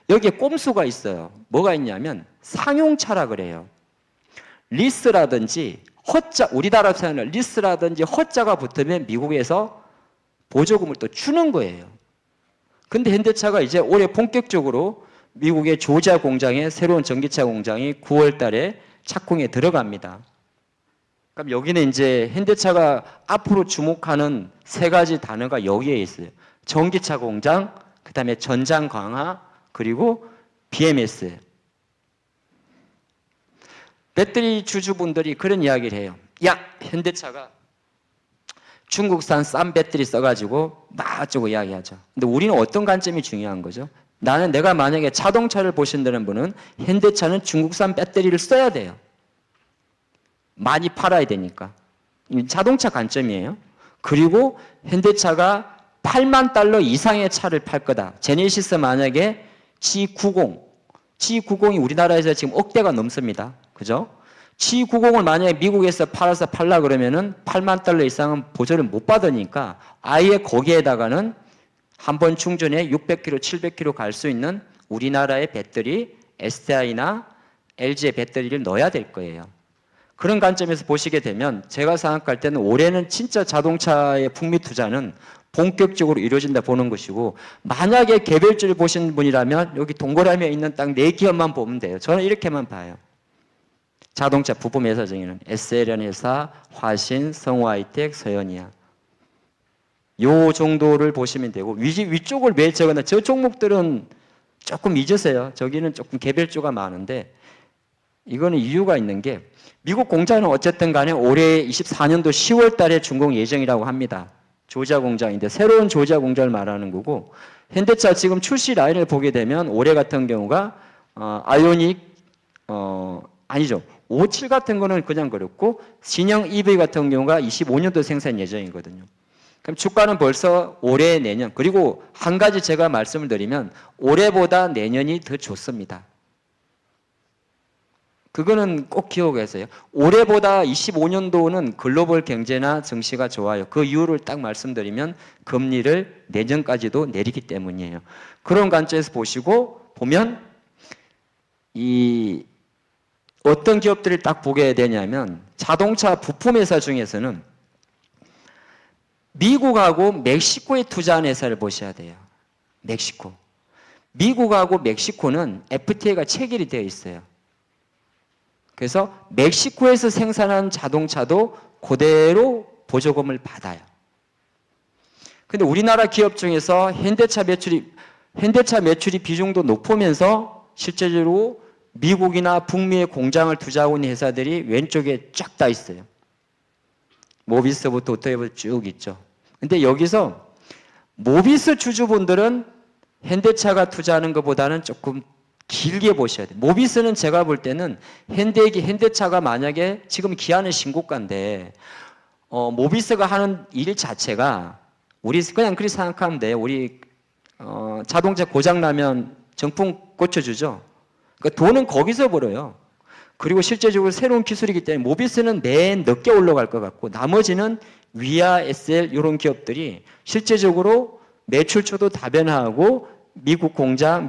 여기에 꼼수가 있어요. 뭐가 있냐면 상용차라 그래요. 리스라든지 우리나라 사는 리스라든지 허자가 붙으면 미국에서 보조금을 또 주는 거예요. 근데 현대차가 이제 올해 본격적으로 미국의 조지아 공장에 새로운 전기차 공장이 9월 달에 착공에 들어갑니다. 그럼 여기는 이제 현대차가 앞으로 주목하는 세 가지 단어가 여기에 있어요. 전기차 공장, 그 다음에 전장 강화, 그리고 BMS. 배터리 주주분들이 그런 이야기를 해요. 야, 현대차가 중국산 싼 배터리 써가지고 막 어쩌고 이야기하죠. 근데 우리는 어떤 관점이 중요한 거죠? 내가 만약에 자동차를 보신다는 분은 현대차는 중국산 배터리를 써야 돼요. 많이 팔아야 되니까. 자동차 관점이에요. 그리고 현대차가 8만 달러 이상의 차를 팔 거다. 제네시스 만약에 G90이 우리나라에서 지금 억대가 넘습니다. 그죠? G90을 만약에 미국에서 팔라 그러면은 8만 달러 이상은 보조를 못 받으니까 아예 거기에다가는 한 번 충전에 600km, 700km 갈 수 있는 우리나라의 배터리, SDI나 LG의 배터리를 넣어야 될 거예요. 그런 관점에서 보시게 되면 제가 생각할 때는 올해는 진짜 자동차의 풍미 투자는 본격적으로 이루어진다 보는 것이고 만약에 개별주를 보시는 분이라면 여기 동그라미에 있는 딱 4기업만 보면 돼요. 저는 이렇게만 봐요. 자동차 부품 회사 중에는 SLN 회사, 화신, 성우하이텍, 서현이야. 요 정도를 보시면 되고 위쪽을 왜 적었나? 저 종목들은 조금 잊으세요. 저기는 조금 개별주가 많은데 이거는 이유가 있는 게 미국 공장은 어쨌든 간에 올해 24년도 10월 달에 준공 예정이라고 합니다. 조지아 공장인데 새로운 조지아 공장을 말하는 거고 현대차 지금 출시 라인을 보게 되면 올해 같은 경우가 아이오닉 아니죠. 57 같은 거는 그냥 그렇고 신형 EV 같은 경우가 25년도 생산 예정이거든요. 그럼 주가는 벌써 올해 내년 그리고 한 가지 제가 말씀을 드리면 올해보다 내년이 더 좋습니다. 그거는 꼭 기억하세요. 올해보다 25년도는 글로벌 경제나 증시가 좋아요. 그 이유를 딱 말씀드리면 금리를 내년까지도 내리기 때문이에요. 그런 관점에서 보면 어떤 기업들을 딱 보게 되냐면 자동차 부품 회사 중에서는 미국하고 멕시코에 투자한 회사를 보셔야 돼요. 멕시코. 미국하고 멕시코는 FTA가 체결이 되어 있어요. 그래서 멕시코에서 생산한 자동차도 그대로 보조금을 받아요. 근데 우리나라 기업 중에서 현대차 매출이 비중도 높으면서 실제적으로 미국이나 북미의 공장을 투자하고 있는 회사들이 왼쪽에 쫙 다 있어요. 모비스부터 오토웨이브 쭉 있죠. 근데 여기서 모비스 주주분들은 현대차가 투자하는 것보다는 조금 길게 보셔야 돼요. 모비스는 제가 볼 때는 현대차가 만약에 지금 기아는 신고가인데 모비스가 하는 일 자체가 우리 그냥 그렇게 생각하면 돼요. 우리 자동차 고장 나면 정품 고쳐주죠. 그러니까 돈은 거기서 벌어요. 그리고 실제적으로 새로운 기술이기 때문에 모비스는 맨 늦게 올라갈 것 같고 나머지는 위아, SL 이런 기업들이 실제적으로 매출처도 다변화하고 미국 공장,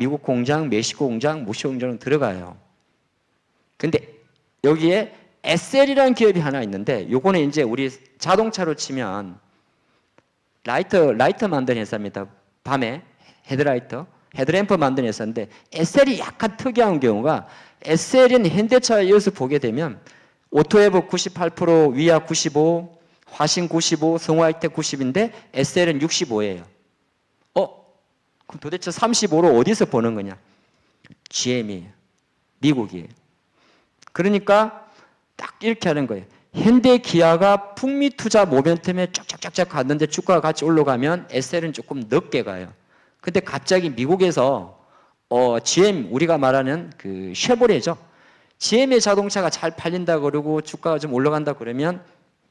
멕시코 공장, 모시고 공장은 들어가요. 근데 여기에 SL이라는 기업이 하나 있는데 요거는 이제 우리 자동차로 치면 라이트 만드는 회사입니다. 밤에 헤드램프 만드는 회사인데 SL이 약간 특이한 경우가 SL은 현대차에 이어서 보게 되면 오토에브 98%, 위아 95, 화신 95, 성화이텍 90인데 SL은 65예요. 그럼 도대체 35로 어디서 버는 거냐? GM이에요. 미국이에요. 그러니까 딱 이렇게 하는 거예요. 현대 기아가 북미 투자 모멘텀에 쫙쫙쫙쫙 갔는데 주가가 같이 올라가면 SL은 조금 늦게 가요. 근데 갑자기 미국에서 GM 우리가 말하는 그 쉐보레죠. GM의 자동차가 잘 팔린다 그러고 주가가 좀 올라간다 그러면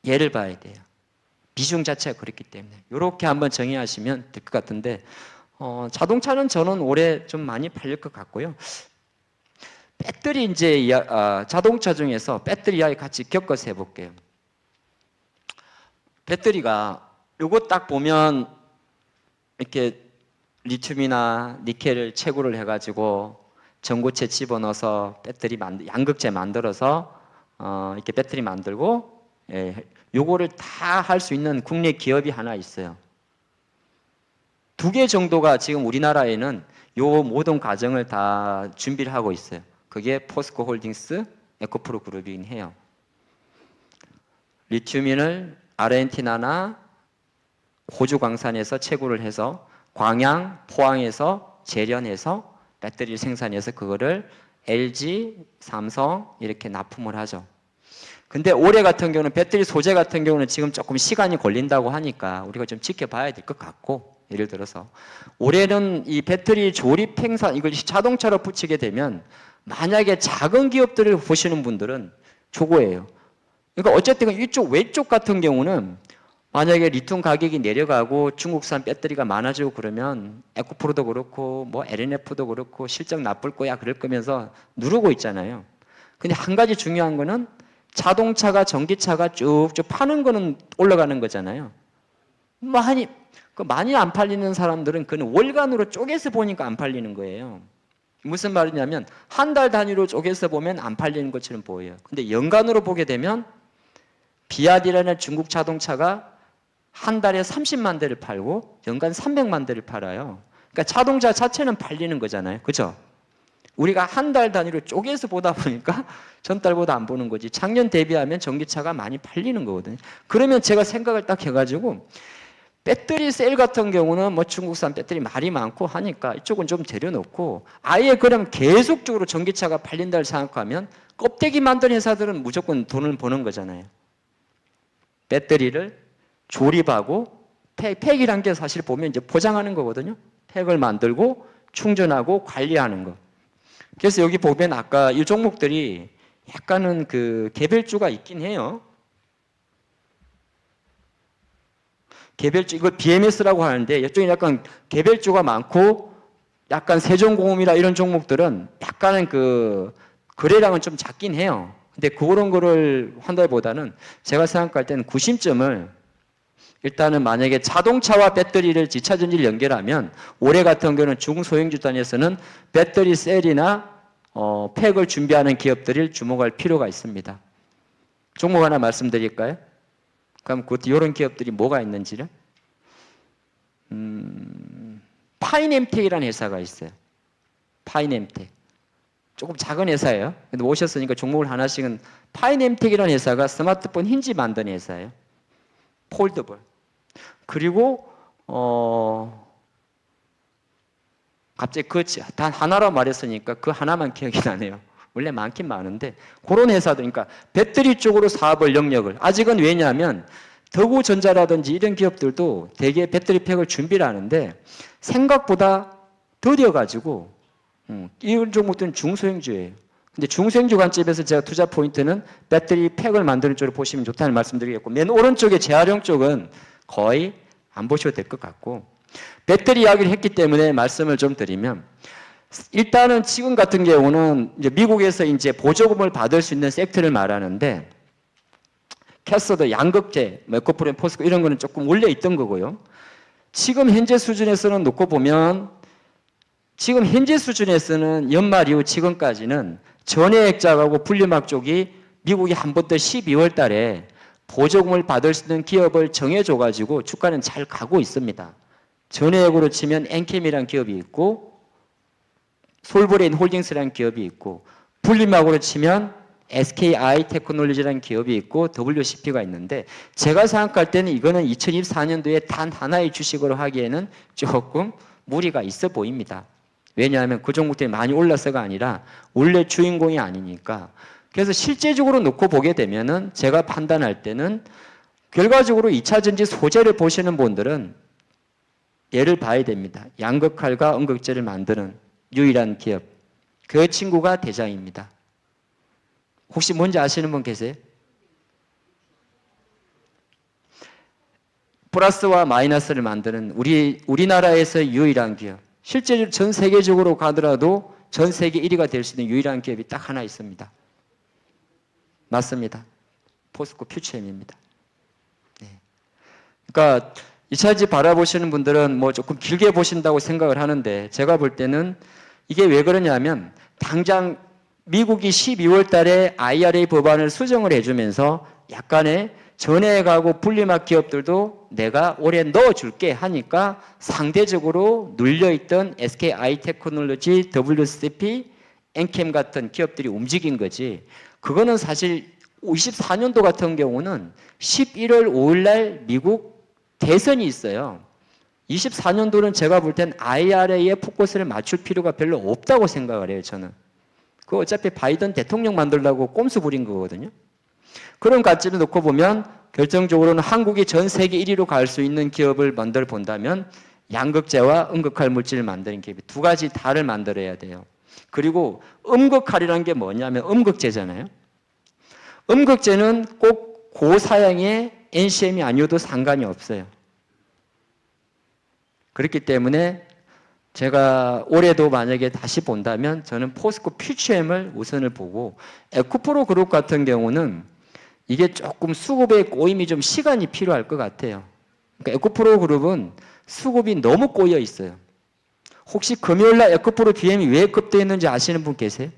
얘를 봐야 돼요. 비중 자체가 그렇기 때문에 이렇게 한번 정의하시면 될 것 같은데 자동차는 저는 올해 좀 많이 팔릴 것 같고요. 배터리 이제 자동차 중에서 배터리 이야기 같이 엮어서 해볼게요. 배터리가 요거 딱 보면 이렇게 리튬이나 니켈을 채굴을 해가지고 전고체 집어넣어서 배터리 양극재 만들어서 이렇게 배터리 만들고 요거를 다 할 수 있는 국내 기업이 하나 있어요. 2개 정도가 지금 우리나라에는 요 모든 과정을 다 준비를 하고 있어요. 그게 포스코 홀딩스, 에코프로 그룹이긴 해요. 리튬을 아르헨티나나 호주 광산에서 채굴을 해서 광양, 포항에서 재련해서 배터리를 생산해서 그거를 LG, 삼성 이렇게 납품을 하죠. 근데 올해 같은 경우는 배터리 소재 같은 경우는 지금 조금 시간이 걸린다고 하니까 우리가 좀 지켜봐야 될 것 같고 예를 들어서 올해는 이 배터리 조립 생산 이걸 자동차로 붙이게 되면 만약에 작은 기업들을 보시는 분들은 초고예요. 그러니까 어쨌든 이쪽 외쪽 같은 경우는 만약에 리튬 가격이 내려가고 중국산 배터리가 많아지고 그러면 에코프로도 그렇고 뭐 LNF도 그렇고 실적 나쁠 거야 그럴 거면서 누르고 있잖아요. 근데 한 가지 중요한 거는 자동차가 전기차가 쭉쭉 파는 거는 올라가는 거잖아요. 많이 안 팔리는 사람들은 그는 월간으로 쪼개서 보니까 안 팔리는 거예요. 무슨 말이냐면 한 달 단위로 쪼개서 보면 안 팔리는 것처럼 보여요. 근데 연간으로 보게 되면 비아디라는 중국 자동차가 한 달에 30만 대를 팔고 연간 300만 대를 팔아요. 그러니까 자동차 자체는 팔리는 거잖아요. 그죠? 우리가 한 달 단위로 쪼개서 보다 보니까 전달보다 안 보는 거지. 작년 대비하면 전기차가 많이 팔리는 거거든요. 그러면 제가 생각을 딱 해가지고 배터리 셀 같은 경우는 뭐 중국산 배터리 말이 많고 하니까 이쪽은 좀 데려놓고 아예 그럼 계속적으로 전기차가 팔린다를 생각하면 껍데기 만드는 회사들은 무조건 돈을 버는 거잖아요. 배터리를 조립하고 팩이란 게 사실 보면 이제 포장하는 거거든요. 팩을 만들고 충전하고 관리하는 거. 그래서 여기 보면 아까 이 종목들이 약간은 그 개별주가 있긴 해요. 개별주, 이걸 BMS라고 하는데 이쪽에 약간 개별주가 많고 약간 세종공업이나 이런 종목들은 약간은 그 거래량은 좀 작긴 해요. 근데 그런 거를 한다기보다는 제가 생각할 때는 구심점을 일단은 만약에 자동차와 배터리를 지차전지를 연결하면 올해 같은 경우는 중소형주 단위에서는 배터리 셀이나 팩을 준비하는 기업들을 주목할 필요가 있습니다. 종목 하나 말씀드릴까요? 그럼 그것도 이런 기업들이 뭐가 있는지를 파이넴텍이라는 회사가 있어요. 파이넴텍. 조금 작은 회사예요. 근데 오셨으니까 종목을 하나씩은 파이넴텍이라는 회사가 스마트폰 힌지 만드는 회사예요. 폴더블. 그리고 갑자기 단 하나로 말했으니까 그 하나만 기억이 나네요. 원래 많긴 많은데 그런 회사들, 그러니까 배터리 쪽으로 사업을 영역을 아직은 왜냐하면 더구전자라든지 이런 기업들도 대개 배터리 팩을 준비를 하는데 생각보다 더뎌가지고 이런 종목들은 중소형주예요. 근데 중소형주 관점에서 제가 투자 포인트는 배터리 팩을 만드는 쪽으로 보시면 좋다는 말씀드리겠고 맨 오른쪽에 재활용 쪽은 거의 안 보셔도 될 것 같고 배터리 이야기를 했기 때문에 말씀을 좀 드리면 일단은 지금 같은 경우는 이제 미국에서 이제 보조금을 받을 수 있는 섹터를 말하는데 캐서드, 양극재, 에코프로, 포스코 이런 거는 조금 올려 있던 거고요. 지금 현재 수준에서는 놓고 보면 지금 현재 수준에서는 연말 이후 지금까지는 전해액자하고 분리막 쪽이 미국이 한 번 더 12월 달에 보조금을 받을 수 있는 기업을 정해줘가지고 주가는 잘 가고 있습니다. 전해액으로 치면 엔캠이라는 기업이 있고 솔브레인 홀딩스라는 기업이 있고 분리막으로 치면 SKI 테크놀로지라는 기업이 있고 WCP가 있는데 제가 생각할 때는 이거는 2024년도에 단 하나의 주식으로 하기에는 조금 무리가 있어 보입니다. 왜냐하면 그 종목들이 많이 올라서가 아니라 원래 주인공이 아니니까. 그래서 실제적으로 놓고 보게 되면은 제가 판단할 때는 결과적으로 2차 전지 소재를 보시는 분들은 얘를 봐야 됩니다. 양극칼과 음극재를 만드는 유일한 기업. 그 친구가 대장입니다. 혹시 뭔지 아시는 분 계세요? 플러스와 마이너스를 만드는 우리나라에서 유일한 기업. 실제로 전 세계적으로 가더라도 전 세계 1위가 될 수 있는 유일한 기업이 딱 하나 있습니다. 맞습니다. 포스코 퓨처엠입니다. 네. 그러니까 2차전지 바라보시는 분들은 뭐 조금 길게 보신다고 생각을 하는데 제가 볼 때는 이게 왜 그러냐면 당장 미국이 12월 달에 IRA 법안을 수정을 해주면서 약간의 전해가고 분리막 기업들도 내가 올해 넣어줄게 하니까 상대적으로 눌려있던 SKI 테크놀로지, WCP, 엔캠 같은 기업들이 움직인 거지. 그거는 사실 24년도 같은 경우는 11월 5일 날 미국 대선이 있어요. 24년도는 제가 볼 땐 IRA에 포커스를 맞출 필요가 별로 없다고 생각을 해요, 저는. 그거 어차피 바이든 대통령 만들려고 꼼수 부린 거거든요. 그런 관점을 놓고 보면 결정적으로는 한국이 전 세계 1위로 갈 수 있는 기업을 만들어 본다면 양극재와 음극칼 물질을 만드는 기업이 두 가지 다를 만들어야 돼요. 그리고 음극칼이라는 게 뭐냐면 음극재잖아요. 음극재는 꼭 고사양의 NCM이 아니어도 상관이 없어요. 그렇기 때문에 제가 올해도 만약에 다시 본다면 저는 포스코 퓨처엠을 우선을 보고 에코프로 그룹 같은 경우는 이게 조금 수급의 꼬임이 좀 시간이 필요할 것 같아요. 그러니까 에코프로 그룹은 수급이 너무 꼬여 있어요. 혹시 금요일날 에코프로 BM이 왜 급등했는지 아시는 분 계세요?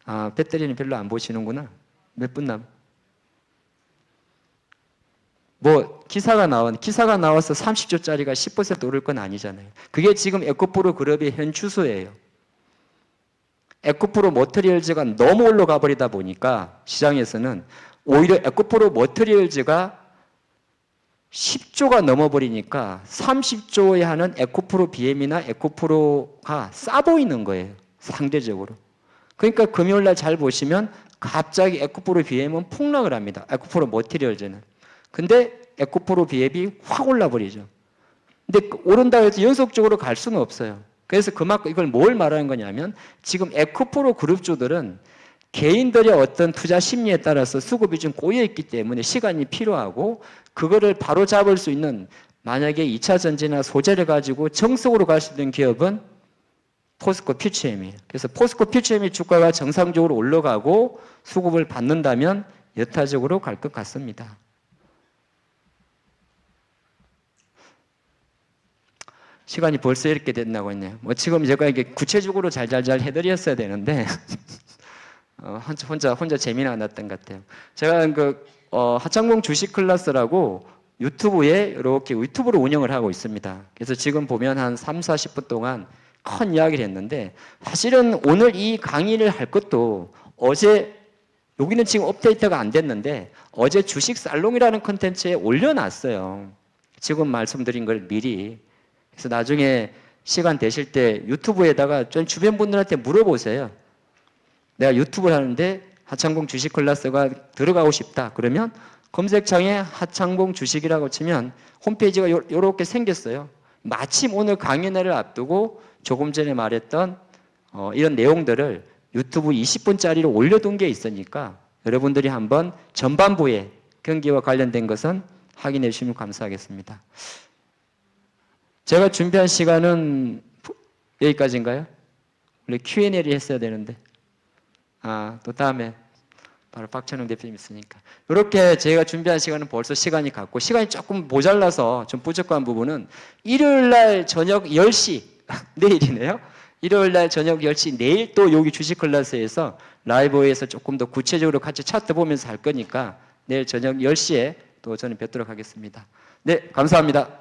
아, 배터리는 별로 안 보시는구나. 몇 분 남? 뭐 기사가 나와서 30조짜리가 10% 오를 건 아니잖아요. 그게 지금 에코프로 그룹의 현 추세예요. 에코프로 머터리얼즈가 너무 올라가 버리다 보니까 시장에서는 오히려 에코프로 머터리얼즈가 10조가 넘어버리니까 30조에 하는 에코프로 BM이나 에코프로가 싸 보이는 거예요. 상대적으로. 그러니까 금요일날 잘 보시면 갑자기 에코프로 BM은 폭락을 합니다. 에코프로 머터리얼즈는. 근데 에코프로 BM이 확 올라버리죠. 근데 오른다고 해서 연속적으로 갈 수는 없어요. 그래서 그만큼 이걸 뭘 말하는 거냐면 지금 에코프로 그룹주들은 개인들의 어떤 투자 심리에 따라서 수급이 좀 꼬여있기 때문에 시간이 필요하고 그거를 바로 잡을 수 있는 만약에 2차 전지나 소재를 가지고 정석으로 갈 수 있는 기업은 포스코 퓨처엠이에요. 그래서 포스코 퓨처엠이 주가가 정상적으로 올라가고 수급을 받는다면 여타적으로 갈 것 같습니다. 시간이 벌써 이렇게 됐나고 했네요. 뭐 지금 제가 이게 구체적으로 잘 해드렸어야 되는데 혼자 재미나 났던 것 같아요. 제가 하창봉 주식 클래스라고 유튜브에 이렇게 유튜브로 운영을 하고 있습니다. 그래서 지금 보면 한 3, 40분 동안 큰 이야기를 했는데 사실은 오늘 이 강의를 할 것도 어제 여기는 지금 업데이트가 안 됐는데 어제 주식 살롱이라는 컨텐츠에 올려놨어요. 지금 말씀드린 걸 미리. 그래서 나중에 시간 되실 때 유튜브에다가 좀 주변 분들한테 물어보세요. 내가 유튜브를 하는데 하창봉 주식 클래스가 들어가고 싶다. 그러면 검색창에 하창봉 주식이라고 치면 홈페이지가 이렇게 생겼어요. 마침 오늘 강의 날을 앞두고 조금 전에 말했던 이런 내용들을 유튜브 20분짜리로 올려둔 게 있으니까 여러분들이 한번 전반부에 경기와 관련된 것은 확인해 주시면 감사하겠습니다. 제가 준비한 시간은 여기까지인가요? 원래 Q&A를 했어야 되는데. 또 다음에 바로 박찬웅 대표님 있으니까. 이렇게 제가 준비한 시간은 벌써 시간이 갔고, 시간이 조금 모자라서 좀 부족한 부분은 일요일 날 저녁 10시, 내일이네요. 일요일 날 저녁 10시, 내일 또 여기 주식 클래스에서 라이브에서 조금 더 구체적으로 같이 차트 보면서 할 거니까 내일 저녁 10시에 또 저는 뵙도록 하겠습니다. 네, 감사합니다.